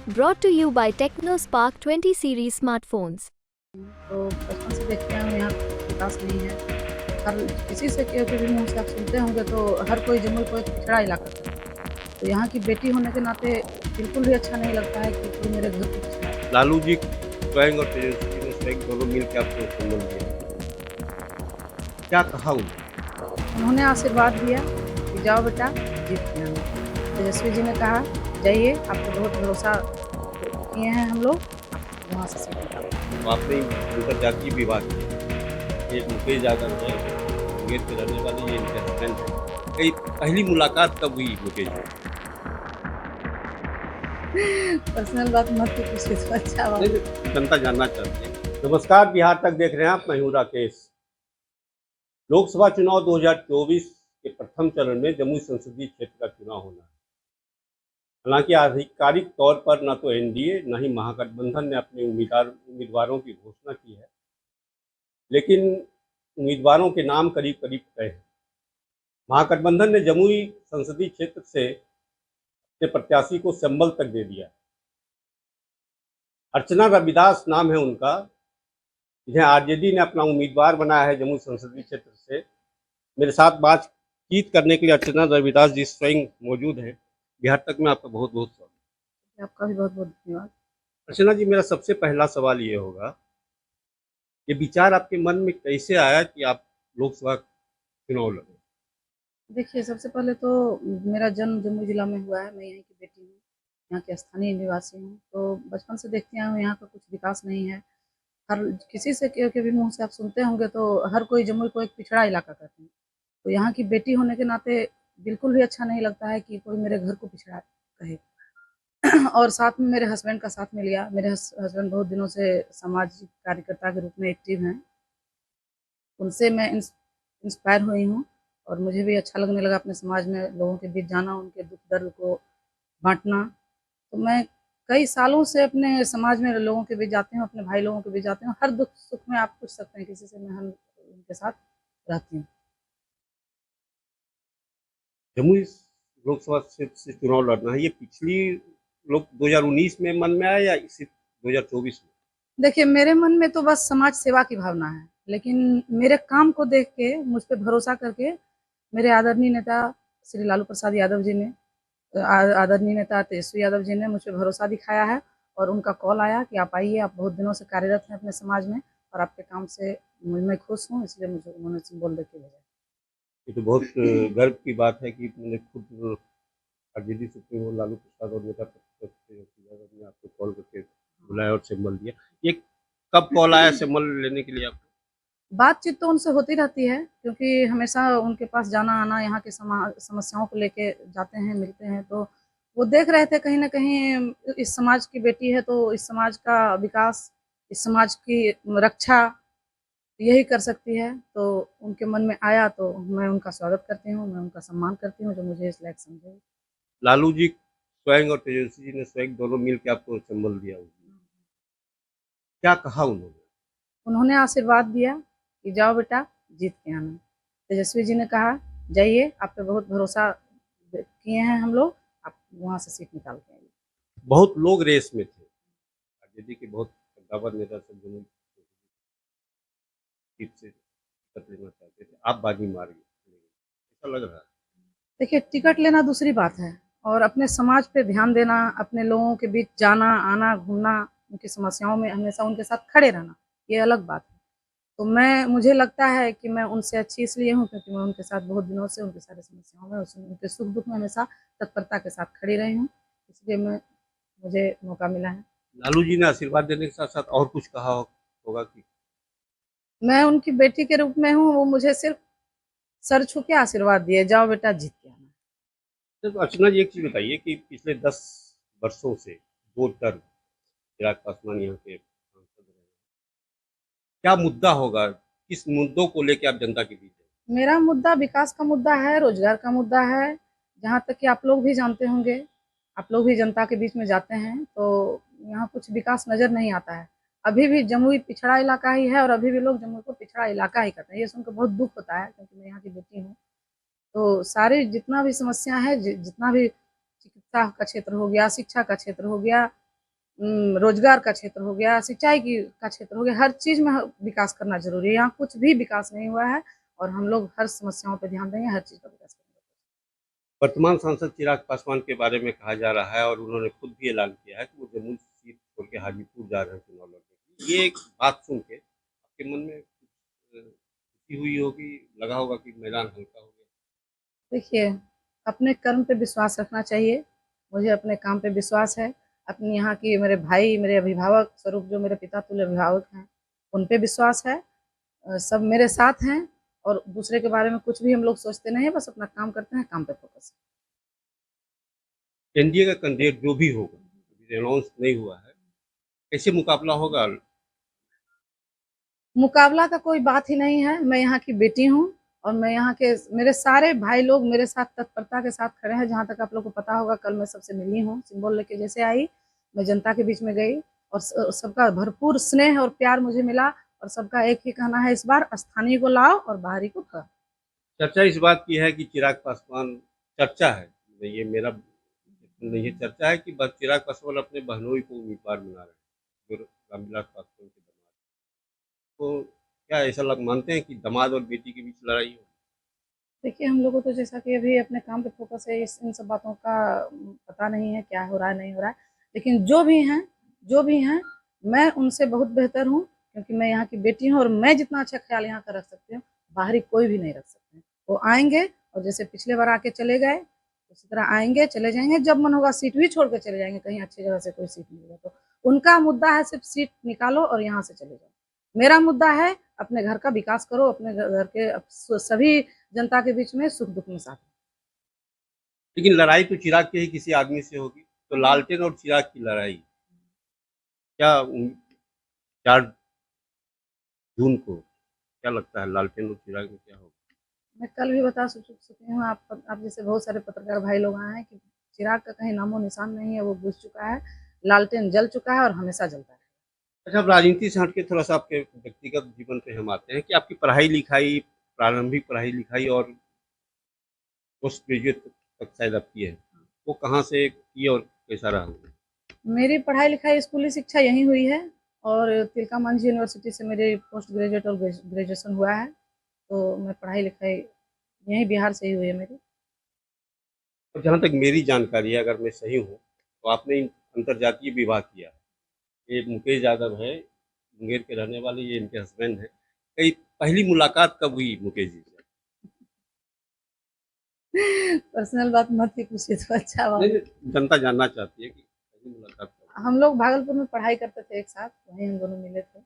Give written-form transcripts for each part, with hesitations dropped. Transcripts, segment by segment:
Brought to you by TechnoSpark 20 series smartphones. तो बचपन से देखते हैं यहाँ विकास नहीं है। हर किसी से के भी मुँह से आप सुनते होंगे तो हर कोई जम्मू को एक पिछड़ा इलाका कहता है। तो यहाँ की बेटी होने के नाते बिल्कुल भी अच्छा नहीं लगता है कि कोई मेरे घर को पिछड़ा है। लालू जी स्वयं और तेजस्वी जी ने स्वयं दोनों मिल के आपको संबल दिया। क्या कहा उन्होंने? उन्होंने आशीर्वाद दिया कि जाओ बेटा जीत के आना। तेजस्वी जी ने कहा जाइए, आप पे बहुत भरोसा किए हैं हम लोग, आप वहाँ से सीट निकालो। तो आपने अंतर्जातीय विवाह किया। ये मुकेश यादव है, मुंगेर के रहने वाले, ये इनके हस्बैंड है। कई पहली मुलाकात कब हुई मुकेश जी? पर्सनल बात मत पूछिए तो अच्छा हुआ। जनता जानना चाहती है। नमस्कार, बिहार तक देख रहे हैं आप, मैं हूं राकेश। लोकसभा चुनाव 2024 के प्रथम चरण में जमुई संसदीय क्षेत्र का चुनाव होना है। हालांकि आधिकारिक तौर पर न तो एनडीए न ही महागठबंधन ने अपने उम्मीदवारों की घोषणा की है, लेकिन उम्मीदवारों के नाम करीब करीब तय हैं। महागठबंधन ने जमुई संसदीय क्षेत्र से अपने प्रत्याशी को संबल तक दे दिया। अर्चना रविदास नाम है उनका, जिन्हें आरजेडी ने अपना उम्मीदवार बनाया है जमुई संसदीय क्षेत्र से। मेरे साथ बातचीत करने के लिए अर्चना रविदास जी स्वयं मौजूद हैं। बिहार तक में आपका बहुत बहुत स्वागत। आपका भी बहुत बहुत धन्यवाद। अर्चना जी, मेरा सबसे पहला सवाल ये होगा, ये विचार आपके मन में कैसे आया कि आप लोकसभा चुनाव लड़ें? देखिए, सबसे पहले तो मेरा जन्म जम्मू ज़िला में हुआ है, मैं यहीं की बेटी हूँ, यहाँ की स्थानीय निवासी हूँ। तो बचपन से देखती आई हूँ यहाँ का कुछ विकास नहीं है। हर किसी से के भी मुँह से आप सुनते होंगे तो हर कोई जमुई को एक पिछड़ा इलाका कहते हैं। तो यहाँ की बेटी होने के नाते बिल्कुल भी अच्छा नहीं लगता है कि कोई मेरे घर को पिछड़ा कहे। और साथ में मेरे हस्बैंड का साथ मिल गया। मेरे हस्बैंड बहुत दिनों से सामाजिक कार्यकर्ता के रूप में एक्टिव हैं। उनसे मैं इंस्पायर हुई हूँ और मुझे भी अच्छा लगने लगा अपने समाज में लोगों के बीच जाना, उनके दुख दर्द को बाँटना। तो मैं कई सालों से अपने समाज में लोगों के बीच जाती हूँ, अपने भाई लोगों के बीच जाती हूँ। हर दुख सुख में आप पूछ सकते हैं किसी से, मैं हम उनके साथ रहती हूँ। जमुई लोकसभा क्षेत्र से चुनाव लड़ना है, ये पिछली लोग 2019 में मन में आया या इसी 2024 में? देखिए, मेरे मन में तो बस समाज सेवा की भावना है, लेकिन मेरे काम को देख के, मुझ पे भरोसा करके मेरे आदरणीय नेता श्री लालू प्रसाद यादव जी ने, आदरणीय नेता तेजस्वी यादव जी ने मुझ पे भरोसा दिखाया है और उनका कॉल आया कि आप आइए, आप बहुत दिनों से कार्यरत हैं अपने समाज में और आपके काम से मैं खुश हूँ, इसलिए मुझे उन्होंने सिंबल देके भेजा। ये तो बहुत गर्व की बात है कि मैंने खुद आरजेडी सुप्रीमो लालू प्रसाद और नेता प्रतिपक्ष तेजस्वी यादव ने आपको कॉल करके बुलाया और सिंबल दिया। ये कब कॉल आया सिंबल लेने के लिए आपको? बातचीत तो उनसे होती रहती है क्योंकि हमेशा उनके पास जाना-आना, यहाँ की समस्याओं को लेके जाते हैं, मिलते हैं, तो वो देख रहे थे कहीं न कहीं इस समाज की बेटी है तो इस समाज का विकास, इस समाज की रक्षा यही कर सकती है। तो उनके मन में आया तो मैं उनका स्वागत करती हूँ, मैं उनका सम्मान करती हूँ जो मुझे इस लायक समझे। लालू जी स्वयं और तेजस्वी जी ने स्वयं दोनों मिल के आपको सिंबल दिया। क्या कहा उन्होंने? उन्होंने आशीर्वाद दिया कि जाओ बेटा जीत के आना। तेजस्वी जी ने कहा जाइए, आप पे बहुत भरोसा किए हैं हम लोग, आप वहाँ से सीट निकाल के आइए। बहुत लोग रेस में थे, आरजेडी के बहुत कद्दावर नेता सब जमुई सीट से टिकट लेना चाहते थे, आप बाजी मार गए, ऐसा लग रहा है। देखिए, टिकट लेना दूसरी बात है और अपने समाज पे ध्यान देना, अपने लोगों के बीच जाना, आना, घूमना, उनकी समस्याओं में हमेशा उनके साथ खड़े रहना, ये अलग बात है। तो मुझे लगता है कि मैं उनसे अच्छी इसलिए हूँ क्योंकि मैं उनके साथ बहुत दिनों से उनकी सारी समस्याओं में, उनके सुख-दुःख में हमेशा तत्परता के साथ खड़ी रही हूँ, इसलिए मुझे मौका मिला है। लालू जी ने आशीर्वाद देने के साथ-साथ और कुछ कहा होगा कि? मैं उनकी बेटी के रूप में हूँ, वो मुझे सिर्फ़ सर छू के आशीर्वाद दिए, जाओ बेटा जीत के आना। तो अर्चना जी, एक चीज़ बताइए कि पिछले 10 वर्षों से 2 टर्म चिराग पासवान यहाँ के सांसद रहे। क्या मुद्दा होगा? किस मुद्दों को लेके आप जनता के बीच हैं? मेरा मुद्दा विकास का मुद्दा है, रोज़गार का मुद्दा है, जहाँ तक कि आप लोग भी जानते होंगे, आप लोग भी जनता के बीच में जाते हैं, तो यहाँ कुछ विकास नज़र नहीं आता है। अभी भी जमुई पिछड़ा इलाका ही है और अभी भी लोग जमुई को पिछड़ा इलाका ही कहते हैं। ये सुनकर बहुत दुःख होता है क्योंकि मैं यहाँ की बेटी हूँ। तो सारी जितना भी समस्या है, जितना भी चिकित्सा का क्षेत्र हो गया, शिक्षा का क्षेत्र हो गया, रोजगार का क्षेत्र हो गया, सिंचाई की का क्षेत्र हो गया, हर चीज में विकास करना जरूरी है। यहाँ कुछ भी विकास नहीं हुआ है और हम लोग हर समस्याओं पर ध्यान देंगे, हर चीज का विकास करेंगे। वर्तमान सांसद चिराग पासवान के बारे में कहा जा रहा है और उन्होंने खुद भी ऐलान किया है कि वो जमुई सीट छोड़ के हाजीपुर जा रहे हैं चुनाव लड़ने के लिए। ये एक बात सुन के आपके मन में खुशी हुई होगी, लगा होगा कि मैदान हल्का हो गया। देखिए, अपने कर्म पे विश्वास रखना चाहिए। मुझे अपने काम पे विश्वास है। अपने यहाँ की मेरे भाई, मेरे अभिभावक स्वरूप जो मेरे पिता तुल्य अभिभावक हैं, उन पे विश्वास है। सब मेरे साथ हैं और दूसरे के बारे में कुछ भी हम लोग सोचते नहीं है, बस अपना काम करते हैं, काम पे फोकस है। एनडीए का कैंडिडेट जो भी होगा, अभी अनाउंस नहीं हुआ है, कैसे मुकाबला होगा? मुकाबला का कोई बात ही नहीं है। मैं यहाँ की बेटी हूँ और मैं यहाँ के मेरे सारे भाई लोग मेरे साथ तत्परता के साथ खड़े हैं। जहाँ तक आप लोग को पता होगा, कल मैं सबसे मिली हूँ, सिंबल लेके जैसे आई, मैं जनता के बीच में गई और सबका भरपूर स्नेह और प्यार मुझे मिला और सबका एक ही कहना है, इस बार स्थानीय को लाओ और बाहरी को भगाओ। चर्चा इस बात की है कि चिराग पासवान, चर्चा है, ये मेरा नहीं है, चर्चा है कि चिराग पासवान अपने बहनोई को उम्मीदवार बना रहे हैं, जो रामविलास पासवान के दामाद। तो क्या ऐसा मानते हैं कि दामाद और बेटी के बीच लड़ाई हो? देखिए, हम लोगों को तो जैसा कि अभी अपने काम पे फोकस है, इन सब बातों का पता नहीं है क्या हो रहा है, नहीं हो रहा है। लेकिन जो भी हैं, मैं उनसे बहुत बेहतर हूँ, क्योंकि मैं यहाँ की बेटी हूँ और मैं जितना अच्छा ख्याल यहाँ का रख सकती हूँ, बाहरी कोई भी नहीं रख सकते। वो आएंगे और जैसे पिछले बार आके चले गए, उसी तरह आएंगे, चले जाएंगे। जब मन होगा सीट भी छोड़ के चले जाएंगे, कहीं अच्छी जगह से कोई सीट मिलेगा तो। उनका मुद्दा है सिर्फ सीट निकालो और यहाँ से चले जाओ। मेरा मुद्दा है अपने घर का विकास करो, अपने घर के सभी जनता के बीच में सुख दुख में साथ। लेकिन लड़ाई तो चिराग के ही किसी आदमी से होगी, तो लालटेन और चिराग की लड़ाई क्या 4 जून को क्या लगता है, लालटेन और चिराग में क्या होगा? मैं कल भी बता चुकी हूँ, आप जैसे बहुत सारे पत्रकार भाई लोग आए हैं कि चिराग का कहीं नामो निशान नहीं है, वो बुझ चुका है, लालटेन जल चुका है और हमेशा जलता है। अच्छा, अब राजनीति से हटके थोड़ा सा आपके व्यक्तिगत जीवन पे हम आते हैं कि आपकी पढ़ाई लिखाई, प्रारंभिक पढ़ाई लिखाई और पोस्ट ग्रेजुएट तक शायद आप किए हैं, वो कहाँ से की और कैसा रहा? मेरी पढ़ाई लिखाई स्कूली शिक्षा यहीं हुई है और तिलका मांझी यूनिवर्सिटी से मेरी पोस्ट ग्रेजुएट और ग्रेजुएशन हुआ है। तो मैं पढ़ाई लिखाई यहीं बिहार से ही हुई है मेरी। और जहाँ तक मेरी जानकारी है, अगर मैं सही हूँ, तो आपने अंतर्जातीय विवाह किया। ये मुकेश यादव है, मुंगेर के रहने वाले, ये इनके हस्बैंड हैं। कई पहली मुलाकात कब हुई मुकेश जी से? पर्सनल बात मत ही पूछिए तो अच्छा हुआ। नहीं, जनता जानना चाहती है कि पहली मुलाकात कब? हम लोग भागलपुर में पढ़ाई करते थे एक साथ, वहीं हम दोनों मिले थे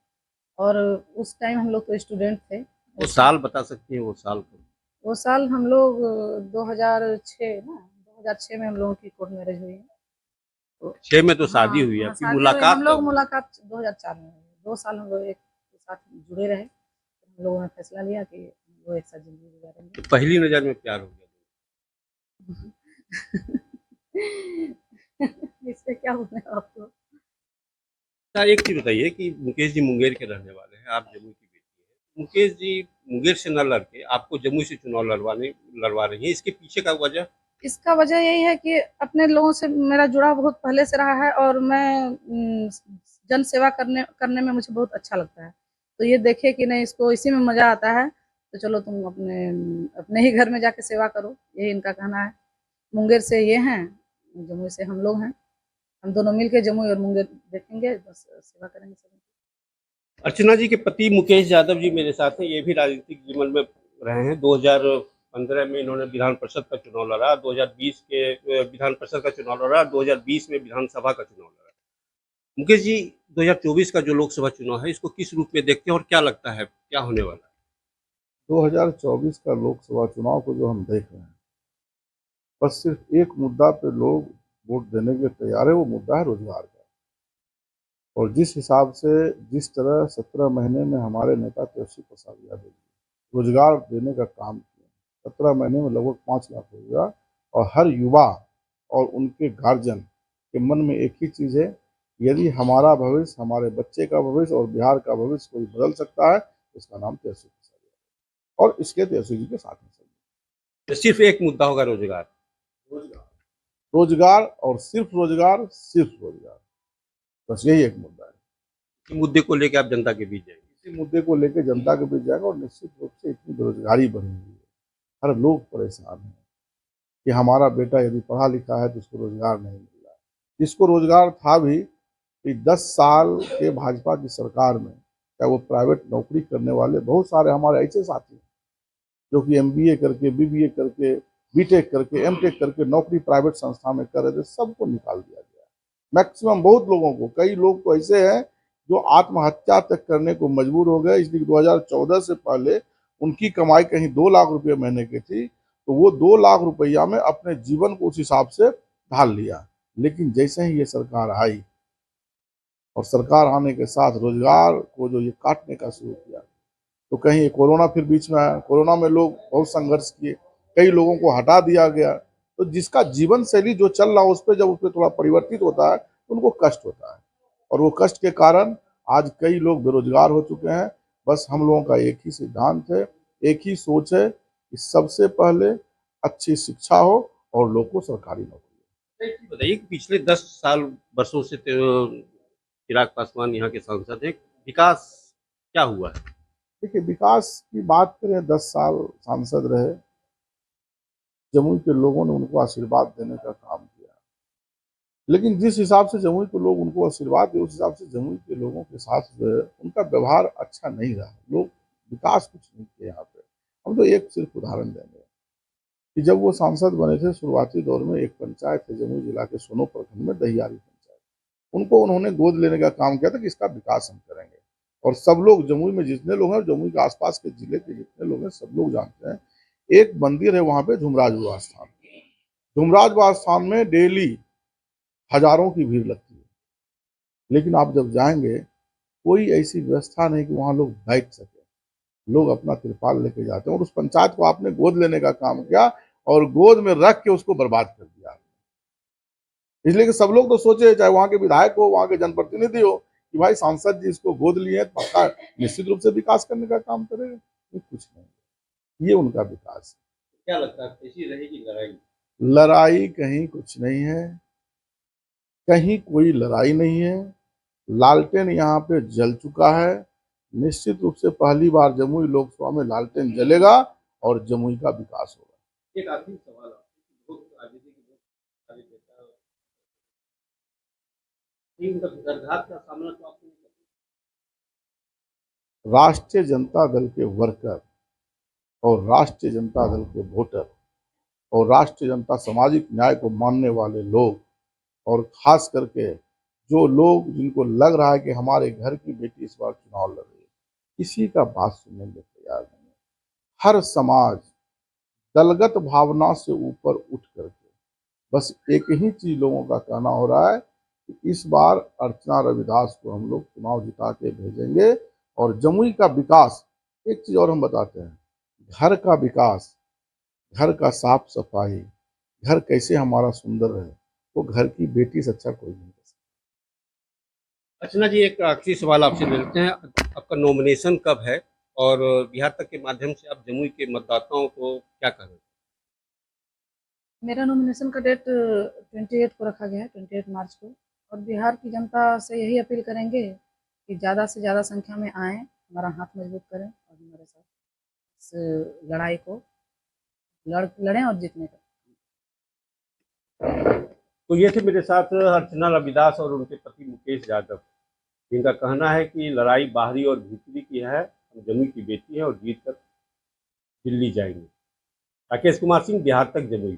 और उस टाइम हम लोग तो स्टूडेंट थे। वो साल बता सकती हैं, वो साल कब? वो साल हम लोग 2006 में हम लोगों की कोर्ट मैरिज हुई है। तो 6 में तो शादी हाँ, हुई है, हाँ, आपकी शादी हुई। मुलाकात हम लोग कब हुई? मुलाकात 2004 में हुई। 2 साल हम लोग एक साथ जुड़े रहे। हम लोगों ने फैसला लिया कि हम लोग एक साथ जिंदगी गुजारेंगे। तो पहली नज़र में प्यार हो गया? इससे क्या बोले आपको। अच्छा, एक चीज़ बताइए कि मुकेश जी मुंगेर के रहने वाले हैं, आप जमुई की बेटी हैं। मुकेश जी मुंगेर से न लड़के आपको जमुई से चुनाव लड़वा रही हैं, इसके पीछे का वजह? इसका वजह यही है कि अपने लोगों से मेरा जुड़ाव बहुत पहले से रहा है और मैं जन सेवा करने करने में मुझे बहुत अच्छा लगता है। तो ये देखे कि नहीं, इसको इसी में मज़ा आता है, तो चलो तुम अपने अपने ही घर में जाके सेवा करो, यही इनका कहना है। मुंगेर से ये हैं, जमुई से हम लोग हैं। हम दोनों मिलके जमुई और मुंगेर देखेंगे, बस सेवा करेंगे सभी। अर्चना जी के पति मुकेश यादव जी मेरे साथ हैं, ये भी राजनीतिक जीवन में रहे हैं। 2015 में इन्होंने विधान परिषद का चुनाव लड़ा, 2020 के विधान परिषद का चुनाव लड़ा, 2020 में विधानसभा का चुनाव लड़ा। मुकेश जी, 2024 का जो लोकसभा चुनाव है, इसको किस रूप में देखते हैं और क्या लगता है क्या होने वाला है? 2024 का लोकसभा चुनाव को जो हम देख रहे हैं, बस सिर्फ एक मुद्दा पे लोग वोट देने के लिए तैयार है, वो मुद्दा है रोजगार का। और जिस हिसाब से, जिस तरह 17 महीने में हमारे नेता तेजस्वी प्रसाद यादव रोजगार देने का काम किया, 17 महीने में लगभग 5 लाख रोजगार, और हर युवा और उनके गार्जियन के मन में एक ही चीज़ है, यदि हमारा भविष्य, हमारे बच्चे का भविष्य और बिहार का भविष्य कोई बदल सकता है, उसका नाम तेजस्वी प्रसाद यादव, और इसके तेजस्वी जी के साथ में सब। तो सिर्फ एक मुद्दा होगा, रोजगार। रोजगार और सिर्फ रोजगार, सिर्फ रोजगार। बस यही एक मुद्दा है। इस मुद्दे को लेकर आप जनता के बीच जाएंगे? इसी मुद्दे को लेकर जनता के बीच जाएगा। और निश्चित रूप से इतनी बेरोजगारी बढ़ी हुई है, हर लोग परेशान है कि हमारा बेटा यदि पढ़ा लिखा है तो उसको रोजगार नहीं मिल रहा है। जिसको रोजगार था भी कि 10 साल के भाजपा की सरकार में, चाहे वो प्राइवेट नौकरी करने वाले बहुत सारे हमारे ऐसे साथी हैं जो कि MBA करके, BBA करके, BTech करके, MTech करके नौकरी प्राइवेट संस्था में कर रहे थे, सबको निकाल दिया गया। मैक्सिमम बहुत लोगों को, कई लोग तो ऐसे हैं जो आत्महत्या तक करने को मजबूर हो गए, इसलिए 2014 से पहले उनकी कमाई कहीं 2 लाख रुपये महीने की थी, तो वो 2 लाख रुपया में अपने जीवन को उस हिसाब से ढाल लिया। लेकिन जैसे ही ये सरकार आई और सरकार आने के साथ रोजगार को जो ये काटने का शुरू किया, तो कहीं कोरोना फिर बीच में आया, कोरोना में लोग बहुत संघर्ष किए, कई लोगों को हटा दिया गया। तो जिसका जीवन शैली जो चल रहा है उस पर जब उस पर थोड़ा परिवर्तित होता है तो उनको कष्ट होता है, और वो कष्ट के कारण आज कई लोग बेरोजगार हो चुके हैं। बस हम लोगों का एक ही सिद्धांत है, एक ही सोच है कि सबसे पहले अच्छी शिक्षा हो और लोग को सरकारी नौकरी। एक चीज़ बताइए कि पिछले 10 साल वर्षों से चिराग पासवान यहाँ के सांसद हैं, विकास क्या हुआ है? देखिए, विकास की बात करें, 10 साल सांसद रहे, जमुई के लोगों ने उनको आशीर्वाद देने का काम किया, लेकिन जिस हिसाब से जमुई के लोग उनको आशीर्वाद दे, उस हिसाब से जमुई के लोगों के साथ जो है उनका व्यवहार अच्छा नहीं रहा। लोग विकास कुछ नहीं किए यहाँ पे। हम तो एक सिर्फ उदाहरण देंगे कि जब वो सांसद बने थे शुरुआती दौर में, एक पंचायत है जमुई जिला के सोनो प्रखंड में, दहियारी पंचायत, उनको उन्होंने गोद लेने का काम किया था कि इसका विकास हम करेंगे। और सब लोग जमुई में जितने लोग हैं, जमुई के आसपास के जिले के जितने लोग हैं, सब लोग जानते हैं। एक मंदिर है वहां पे, धुमराज बाबा स्थान। धुमराज बाबा स्थान में डेली हजारों की भीड़ लगती है, लेकिन आप जब जाएंगे कोई ऐसी व्यवस्था नहीं कि वहां लोग बैठ सके। लोग अपना तिरपाल लेके जाते हैं, और उस पंचायत को आपने गोद लेने का काम किया और गोद में रख के उसको बर्बाद कर दिया। इसलिए कि सब लोग तो सोचे, चाहे वहां के विधायक हो, वहां के जनप्रतिनिधि हो, कि भाई सांसद जी इसको गोद लिए हैं, पक्का निश्चित रूप से विकास करने का काम करेगा। ये कुछ नहीं, ये उनका विकास है। क्या लगता है कैसी रहेगी लड़ाई? लड़ाई कहीं कुछ नहीं है, कहीं कोई लड़ाई नहीं है। लालटेन यहाँ पे जल चुका है। निश्चित रूप से पहली बार जमुई लोकसभा में लालटेन जलेगा और जमुई का विकास होगा। एक आखिरी सवाल आपसे, बहुत राजनीति के बहुत सारे नेता उनका विदर्भात का सामना तो आपको नहीं करना। राष्ट्रीय जनता दल के वर्कर और राष्ट्रीय जनता दल के वोटर और राष्ट्रीय जनता सामाजिक न्याय को मानने वाले लोग, और खास करके जो लोग जिनको लग रहा है कि हमारे घर की बेटी इस बार चुनाव लड़ रही है, किसी का बात सुनने में तैयार नहीं है। हर समाज दलगत भावना से ऊपर उठ करके बस एक ही चीज लोगों का कहना हो रहा है कि इस बार अर्चना रविदास को हम लोग चुनाव जिता के भेजेंगे। और जमुई का विकास, एक चीज और हम बताते हैं, घर का विकास, घर का साफ सफाई, घर कैसे हमारा सुंदर रहे, वो घर की बेटी से अच्छा कोई नहीं कर सकता। अर्चना जी, एक आखिरी सवाल आपसे ले लेते हैं, आपका नॉमिनेशन कब है और बिहार तक के माध्यम से आप जमुई के मतदाताओं को क्या कह रहे हैं? मेरा नॉमिनेशन का डेट 28 को रखा गया है, 28 मार्च को। और बिहार की जनता से यही अपील करेंगे कि ज़्यादा से ज़्यादा संख्या में आएँ, हमारा हाथ मजबूत करें और हमारे साथ इस लड़ाई को लड़ें और जीतने का। तो ये थे मेरे साथ अर्चना रविदास और उनके पति मुकेश यादव, जिनका कहना है कि लड़ाई बाहरी और भीतरी की है, हम जमुई की बेटी है और जीत कर दिल्ली जाएंगे। राकेश कुमार सिंह, बिहार तक, जमुई।